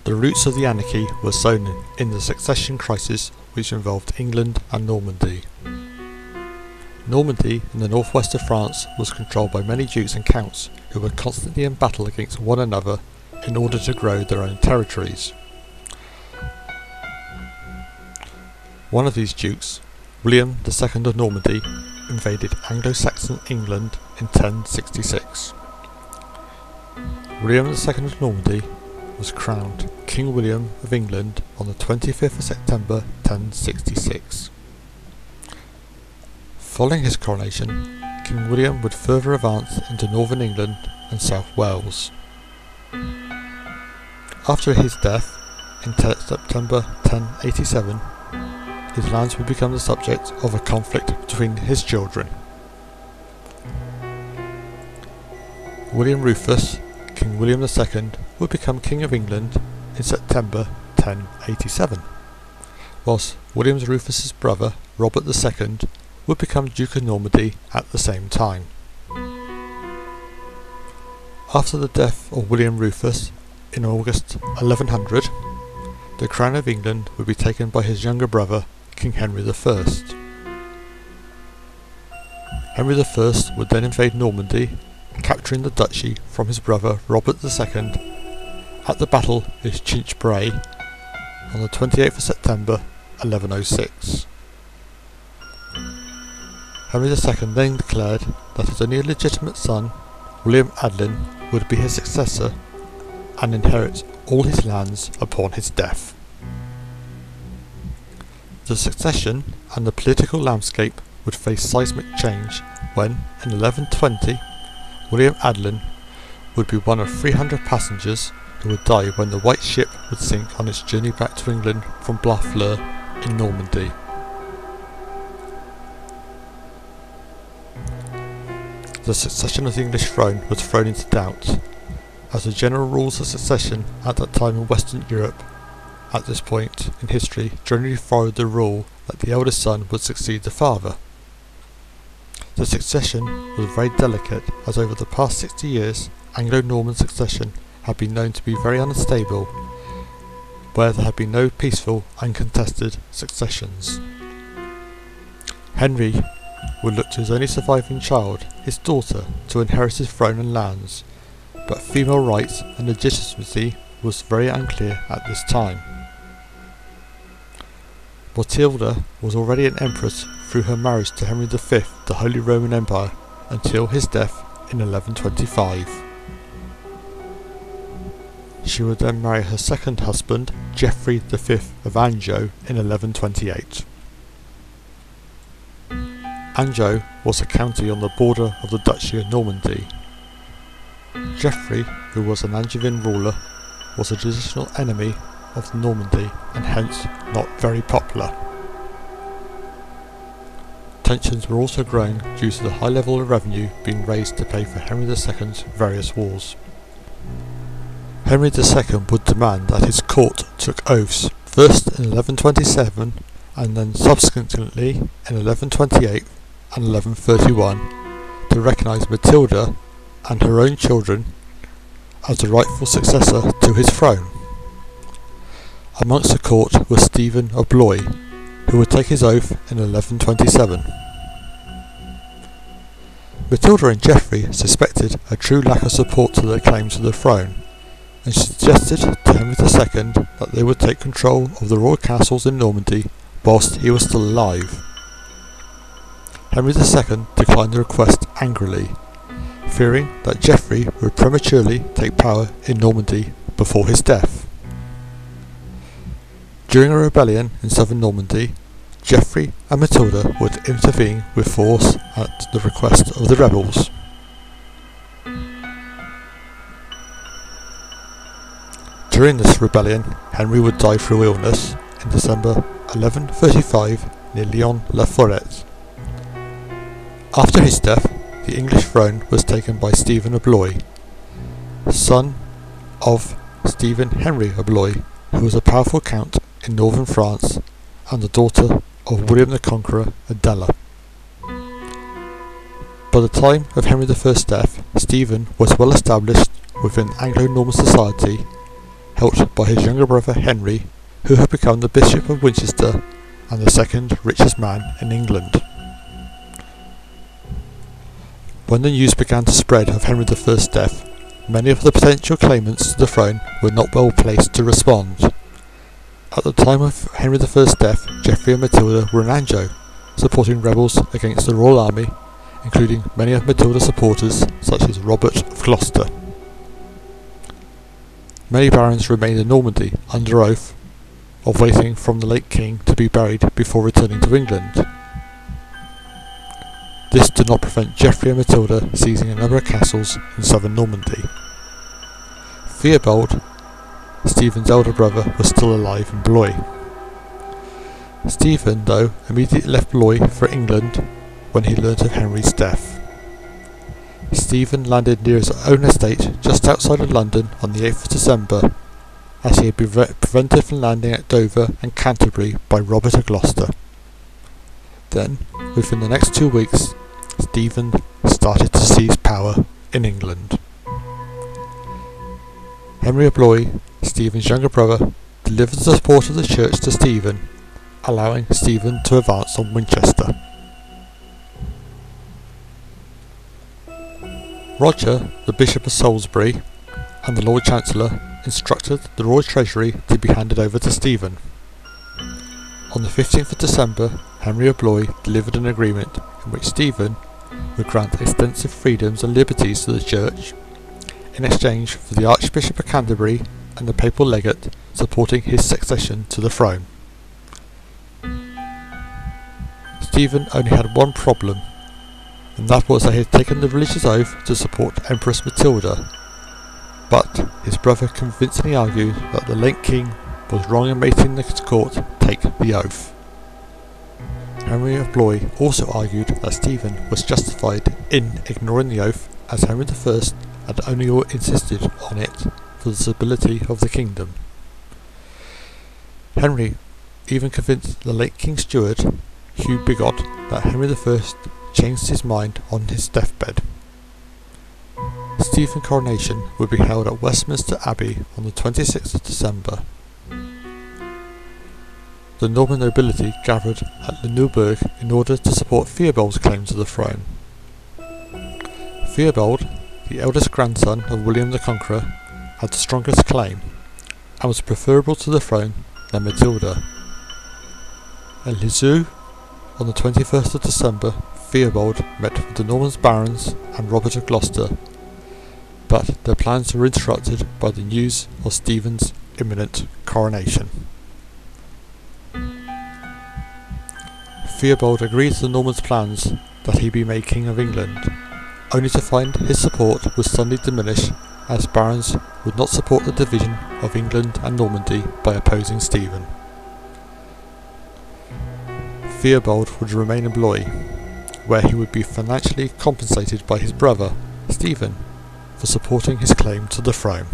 The roots of the anarchy were sown in the succession crisis which involved England and Normandy. Normandy in the northwest of France was controlled by many dukes and counts who were constantly in battle against one another in order to grow their own territories. One of these dukes, William II of Normandy, invaded Anglo-Saxon England in 1066. William II of Normandy was crowned King William of England on the 25th of September 1066. Following his coronation, King William would further advance into northern England and South Wales. After his death in September 1087, his lands would become the subject of a conflict between his children. William Rufus, King William II, would become King of England in September 1087, whilst William Rufus's brother, Robert II, would become Duke of Normandy at the same time. After the death of William Rufus in August 1100, the crown of England would be taken by his younger brother, King Henry I. Henry I would then invade Normandy, capturing the duchy from his brother Robert II at the Battle of Chinch-Bray on the 28th of September 1106. Henry II then declared that his only legitimate son, William Adelin, would be his successor and inherit all his lands upon his death. The succession and the political landscape would face seismic change when, in 1120, William Adelin would be one of 300 passengers who would die when the White Ship would sink on its journey back to England from Blois in Normandy. The succession of the English throne was thrown into doubt, as the general rules of succession at that time in Western Europe, at this point in history, generally followed the rule that the eldest son would succeed the father. The succession was very delicate, as over the past 60 years, Anglo-Norman succession had been known to be very unstable, where there had been no peaceful, uncontested successions. Henry would look to his only surviving child, his daughter, to inherit his throne and lands, but female rights and legitimacy was very unclear at this time. Matilda was already an empress through her marriage to Henry V, the Holy Roman Empire, until his death in 1125. She would then marry her second husband, Geoffrey V of Anjou, in 1128. Anjou was a county on the border of the Duchy of Normandy. Geoffrey, who was an Angevin ruler, was a traditional enemy of Normandy and hence not very popular. Tensions were also growing due to the high level of revenue being raised to pay for Henry II's various wars. Henry II would demand that his court took oaths, first in 1127 and then subsequently in 1128 and 1131, to recognise Matilda and her own children as the rightful successor to his throne. Amongst the court was Stephen of Blois, who would take his oath in 1127. Matilda and Geoffrey suspected a true lack of support to their claim to the throne, and suggested to Henry II that they would take control of the royal castles in Normandy whilst he was still alive. Henry II declined the request angrily, fearing that Geoffrey would prematurely take power in Normandy before his death. During a rebellion in southern Normandy, Geoffrey and Matilda would intervene with force at the request of the rebels. During this rebellion, Henry would die through illness in December 1135 near Lyon-la-Forêt. After his death, the English throne was taken by Stephen of Blois, son of Stephen Henry of Blois, who was a powerful count in northern France and the daughter of William the Conqueror, Adela. By the time of Henry I's death, Stephen was well established within Anglo-Norman society helped by his younger brother Henry, who had become the Bishop of Winchester and the second richest man in England. When the news began to spread of Henry I's death, many of the potential claimants to the throne were not well placed to respond. At the time of Henry I's death, Geoffrey and Matilda were in Anjou, supporting rebels against the royal army, including many of Matilda's supporters, such as Robert of Gloucester. Many barons remained in Normandy under oath of waiting from the late king to be buried before returning to England. This did not prevent Geoffrey and Matilda seizing a number of castles in southern Normandy. Theobald, Stephen's elder brother, was still alive in Blois. Stephen, though, immediately left Blois for England when he learnt of Henry's death. Stephen landed near his own estate just outside of London on the 8th of December, as he had been prevented from landing at Dover and Canterbury by Robert of Gloucester. Then, within the next 2 weeks, Stephen started to seize power in England. Henry of Blois, Stephen's younger brother, delivered the support of the church to Stephen, allowing Stephen to advance on Winchester. Roger, the Bishop of Salisbury, and the Lord Chancellor instructed the Royal Treasury to be handed over to Stephen. On the 15th of December, Henry of Blois delivered an agreement in which Stephen would grant extensive freedoms and liberties to the Church in exchange for the Archbishop of Canterbury and the papal legate supporting his succession to the throne. Stephen only had one problem, and that was that he had taken the religious oath to support Empress Matilda, but his brother convincingly argued that the late king was wrong in making the court take the oath. Henry of Blois also argued that Stephen was justified in ignoring the oath, as Henry I had only insisted on it for the stability of the kingdom. Henry even convinced the late King Steward, Hugh Bigot, that Henry I changed his mind on his deathbed. Stephen's coronation would be held at Westminster Abbey on the 26th of December. The Norman nobility gathered at Neuburg in order to support Theobald's claim to the throne. Theobald, the eldest grandson of William the Conqueror, had the strongest claim, and was preferable to the throne than Matilda. At Lisieux, on the 21st of December, Theobald met with the Norman barons and Robert of Gloucester, but their plans were interrupted by the news of Stephen's imminent coronation. Theobald agreed to the Normans' plans that he be made King of England, only to find his support was suddenly diminished as barons would not support the division of England and Normandy by opposing Stephen. Theobald would remain in Blois, where he would be financially compensated by his brother, Stephen, for supporting his claim to the throne.